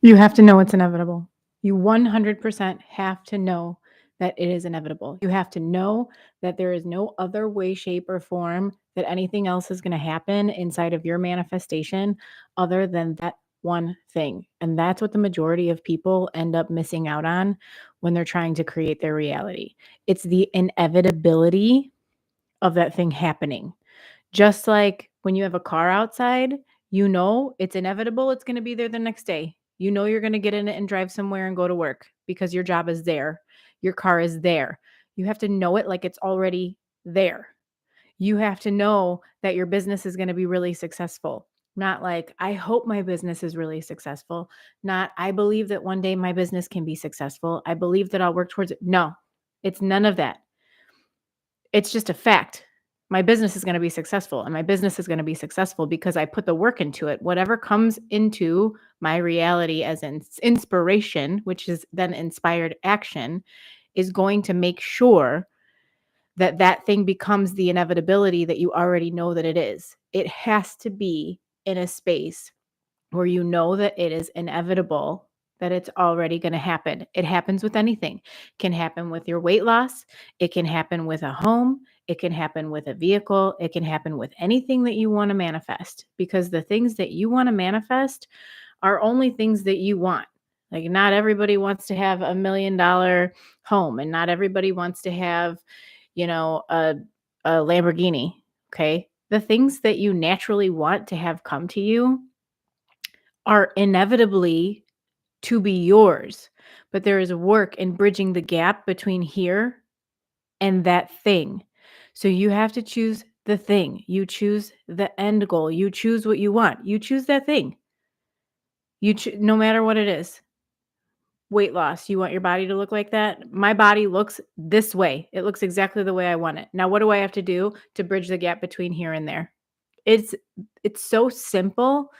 You have to know it's inevitable. You 100% have to know that it is inevitable. You have to know that there is no other way, shape, or form that anything else is going to happen inside of your manifestation other than that one thing. And that's what the majority of people end up missing out on when they're trying to create their reality. It's the inevitability of that thing happening. Just like when you have a car outside, you know it's inevitable it's going to be there the next day. You know you're going to get in it and drive somewhere and go to work because your job is there. Your car is there. You have to know it like it's already there. You have to know that your business is going to be really successful. Not like, I hope my business is really successful. Not, I believe that one day my business can be successful. I believe that I'll work towards it. No, it's none of that. It's just a fact. My business is going to be successful, and my business is going to be successful because I put the work into it. Whatever comes into my reality as inspiration, which is then inspired action, is going to make sure that that thing becomes the inevitability that you already know that it is. It has to be in a space where you know that it is inevitable, that it's already going to happen. It happens with anything. It can happen with your weight loss. It can happen with a home. It can happen with a vehicle. It can happen with anything that you want to manifest, because the things that you want to manifest are only things that you want. Like, not everybody wants to have $1 million home, and not everybody wants to have, a Lamborghini. Okay. The things that you naturally want to have come to you are inevitably to be yours. But there is work in bridging the gap between here and that thing. So you have to choose the thing. You choose the end goal. You choose what you want. You choose that thing. No matter what it is. Weight loss. You want your body to look like that? My body looks this way. It looks exactly the way I want it. Now, what do I have to do to bridge the gap between here and there? It's so simple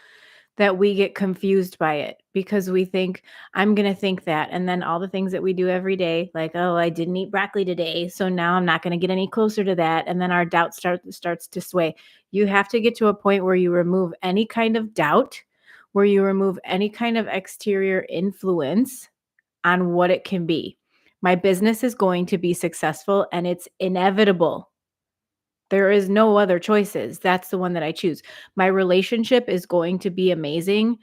that we get confused by it because we think, I'm going to think that. And then all the things that we do every day, like, oh, I didn't eat broccoli today, so now I'm not going to get any closer to that. And then our doubt starts to sway. You have to get to a point where you remove any kind of doubt, where you remove any kind of exterior influence on what it can be. My business is going to be successful, and it's inevitable. There is no other choices. That's the one that I choose. My relationship is going to be amazing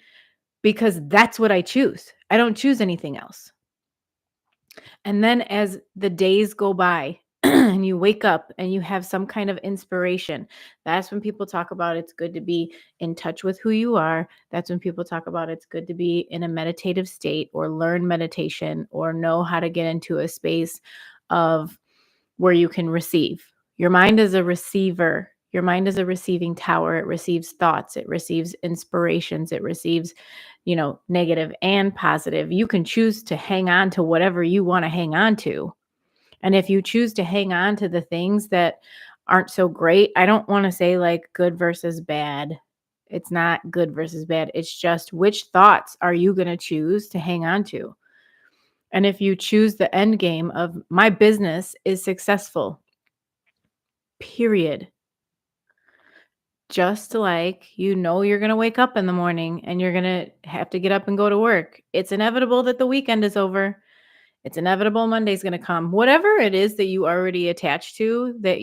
because that's what I choose. I don't choose anything else. And then as the days go by and you wake up and you have some kind of inspiration, that's when people talk about it's good to be in touch with who you are. That's when people talk about it's good to be in a meditative state or learn meditation or know how to get into a space of where you can receive. Your mind is a receiver. Your mind is a receiving tower. It receives thoughts. It receives inspirations. It receives, negative and positive. You can choose to hang on to whatever you want to hang on to. And if you choose to hang on to the things that aren't so great, I don't want to say like good versus bad. It's not good versus bad. It's just, which thoughts are you going to choose to hang on to? And if you choose the end game of my business is successful, period. Just like you're going to wake up in the morning and you're going to have to get up and go to work. It's inevitable that the weekend is over. It's inevitable Monday's going to come. Whatever it is that you already attach to, that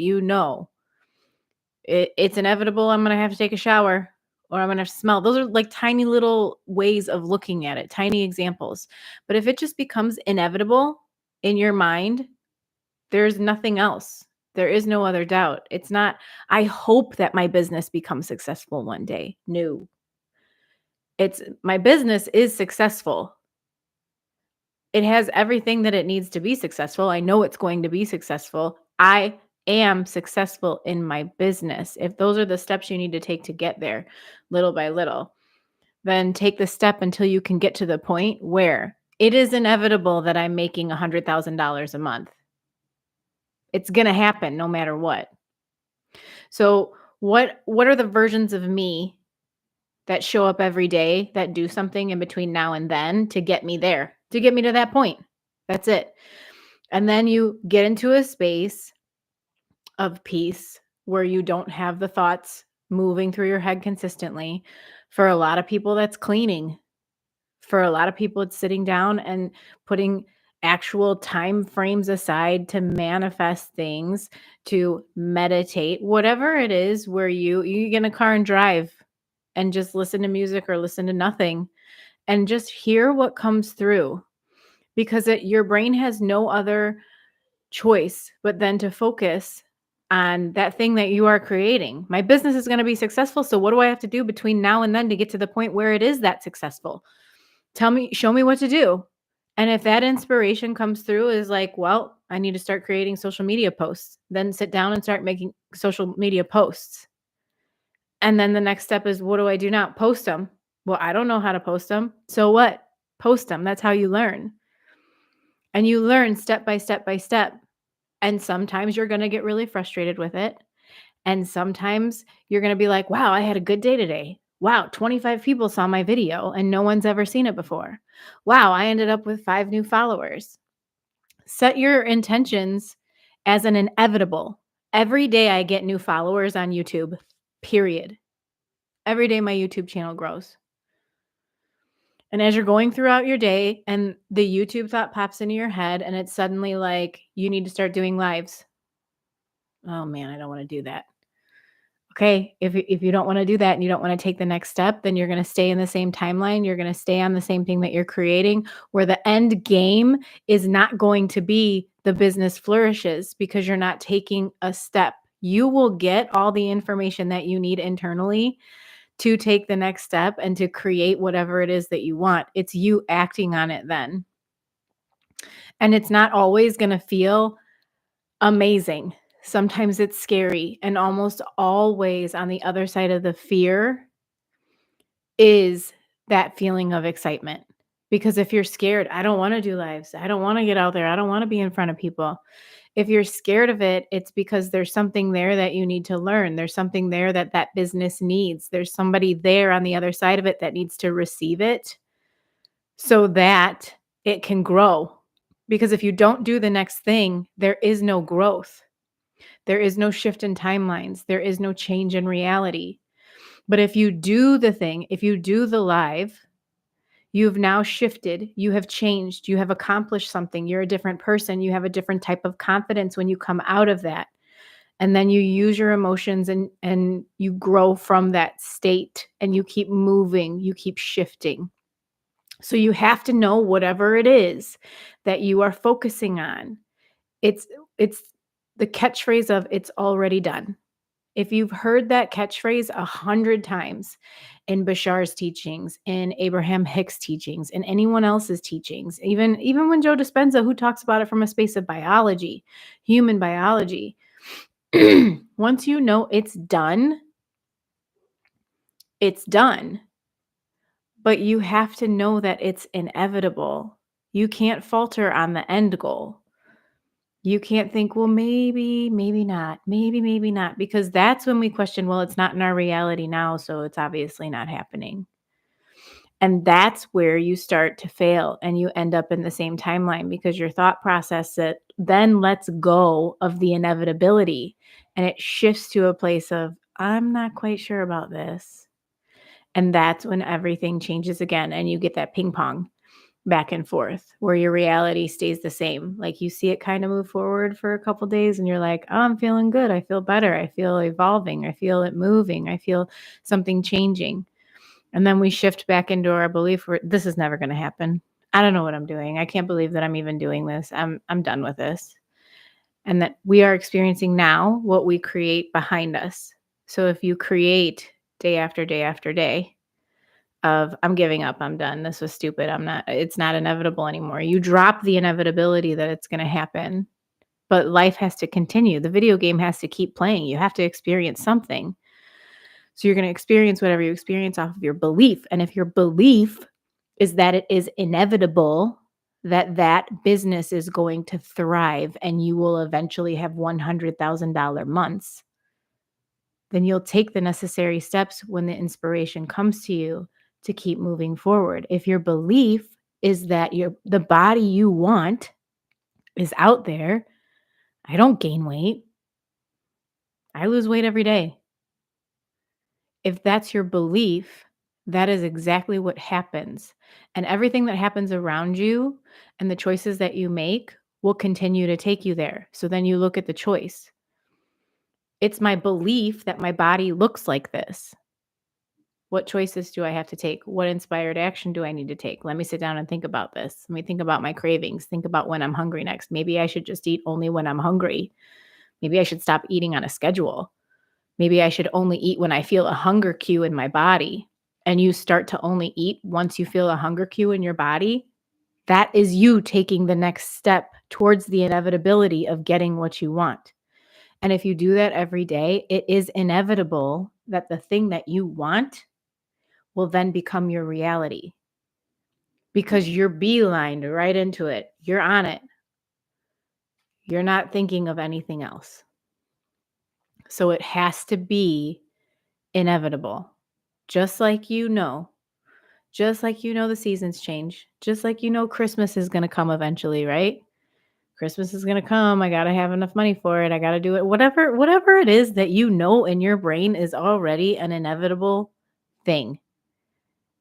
it's inevitable I'm going to have to take a shower or I'm going to have to smell. Those are like tiny little ways of looking at it, tiny examples. But if it just becomes inevitable in your mind, there's nothing else. There is no other doubt. It's not, I hope that my business becomes successful one day. No. It's, my business is successful. It has everything that it needs to be successful. I know it's going to be successful. I am successful in my business. If those are the steps you need to take to get there, little by little, then take the step until you can get to the point where it is inevitable that I'm making $100,000 a month. It's going to happen no matter what. So what are the versions of me that show up every day that do something in between now and then to get me there, to get me to that point? That's it. And then you get into a space of peace where you don't have the thoughts moving through your head consistently. For a lot of people, that's cleaning. For a lot of people, it's sitting down and putting actual time frames aside to manifest things, to meditate, whatever it is where you get in a car and drive and just listen to music or listen to nothing and just hear what comes through because your brain has no other choice but then to focus on that thing that you are creating. My business is going to be successful. So what do I have to do between now and then to get to the point where it is that successful? Show me what to do. And if that inspiration comes through is like, well, I need to start creating social media posts, then sit down and start making social media posts. And then the next step is, what do I do now? Post them. Well, I don't know how to post them. So what? Post them. That's how you learn. And you learn step by step by step. And sometimes you're going to get really frustrated with it. And sometimes you're going to be like, wow, I had a good day today. Wow, 25 people saw my video and no one's ever seen it before. Wow, I ended up with 5 new followers. Set your intentions as an inevitable. Every day I get new followers on YouTube, period. Every day my YouTube channel grows. And as you're going throughout your day and the YouTube thought pops into your head and it's suddenly like, you need to start doing lives. Oh man, I don't want to do that. Okay, if you don't want to do that and you don't want to take the next step, then you're going to stay in the same timeline. You're going to stay on the same thing that you're creating, where the end game is not going to be the business flourishes because you're not taking a step. You will get all the information that you need internally to take the next step and to create whatever it is that you want. It's you acting on it then. And it's not always going to feel amazing. Sometimes it's scary, and almost always on the other side of the fear is that feeling of excitement. Because if you're scared, I don't want to do lives. I don't want to get out there. I don't want to be in front of people. If you're scared of it, it's because there's something there that you need to learn. There's something there that that business needs. There's somebody there on the other side of it that needs to receive it so that it can grow. Because if you don't do the next thing, there is no growth. There is no shift in timelines. There is no change in reality. But if you do the thing, if you do the live, you've now shifted, you have changed, you have accomplished something. You're a different person. You have a different type of confidence when you come out of that. And then you use your emotions and you grow from that state and you keep moving, you keep shifting. So you have to know whatever it is that you are focusing on. It's the catchphrase of it's already done. If you've heard that catchphrase 100 times in Bashar's teachings, in Abraham Hicks' teachings, in anyone else's teachings, even when Joe Dispenza, who talks about it from a space of biology, human biology, once you know it's done, it's done. But you have to know that it's inevitable. You can't falter on the end goal. You can't think, well, maybe not, maybe not, because that's when we question, well, it's not in our reality now, so it's obviously not happening. And that's where you start to fail and you end up in the same timeline because your thought process that then lets go of the inevitability and it shifts to a place of, I'm not quite sure about this. And that's when everything changes again and you get that ping pong back and forth where your reality stays the same. Like you see it kind of move forward for a couple days and you're like, oh, I'm feeling good. I feel better. I feel evolving. I feel it moving. I feel something changing. And then we shift back into our belief where this is never going to happen. I don't know what I'm doing. I can't believe that I'm even doing this. I'm done with this. And that we are experiencing now what we create behind us. So if you create day after day after day, of I'm giving up, I'm done. This was stupid. It's not inevitable anymore. You drop the inevitability that it's going to happen, but life has to continue. The video game has to keep playing. You have to experience something. So you're going to experience whatever you experience off of your belief. And if your belief is that it is inevitable, that that business is going to thrive and you will eventually have $100,000 months, then you'll take the necessary steps when the inspiration comes to you to keep moving forward. If your belief is that the body you want is out there, I don't gain weight. I lose weight every day. If that's your belief, That is exactly what happens. And everything that happens around you and the choices that you make will continue to take you there. So then you look at the choice. It's my belief that my body looks like this. What choices do I have to take? What inspired action do I need to take? Let me sit down and think about this. Let me think about my cravings. Think about when I'm hungry next. Maybe I should just eat only when I'm hungry. Maybe I should stop eating on a schedule. Maybe I should only eat when I feel a hunger cue in my body. And you start to only eat once you feel a hunger cue in your body. That is you taking the next step towards the inevitability of getting what you want. And if you do that every day, it is inevitable that the thing that you want will then become your reality because you're beelined right into it. You're on it. You're not thinking of anything else. So it has to be inevitable. Just like the seasons change, just like Christmas is going to come eventually, right? Christmas is going to come. I got to have enough money for it. I got to do it. Whatever it is that in your brain is already an inevitable thing.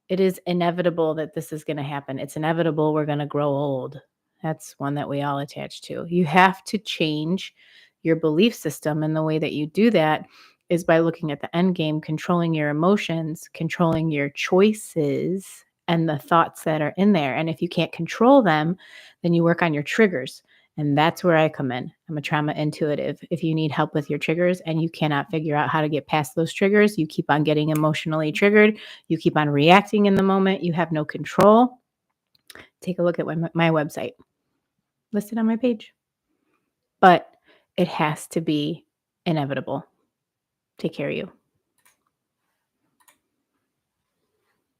It is inevitable that this is going to happen. It's inevitable we're going to grow old. That's one that we all attach to. You have to change your belief system. And the way that you do that is by looking at the end game, controlling your emotions, controlling your choices, and the thoughts that are in there. And if you can't control them, then you work on your triggers. And that's where I come in. I'm a trauma intuitive. If you need help with your triggers and you cannot figure out how to get past those triggers, you keep on getting emotionally triggered, you keep on reacting in the moment, you have no control, take a look at my website, listed on my page. But it has to be inevitable. Take care of you.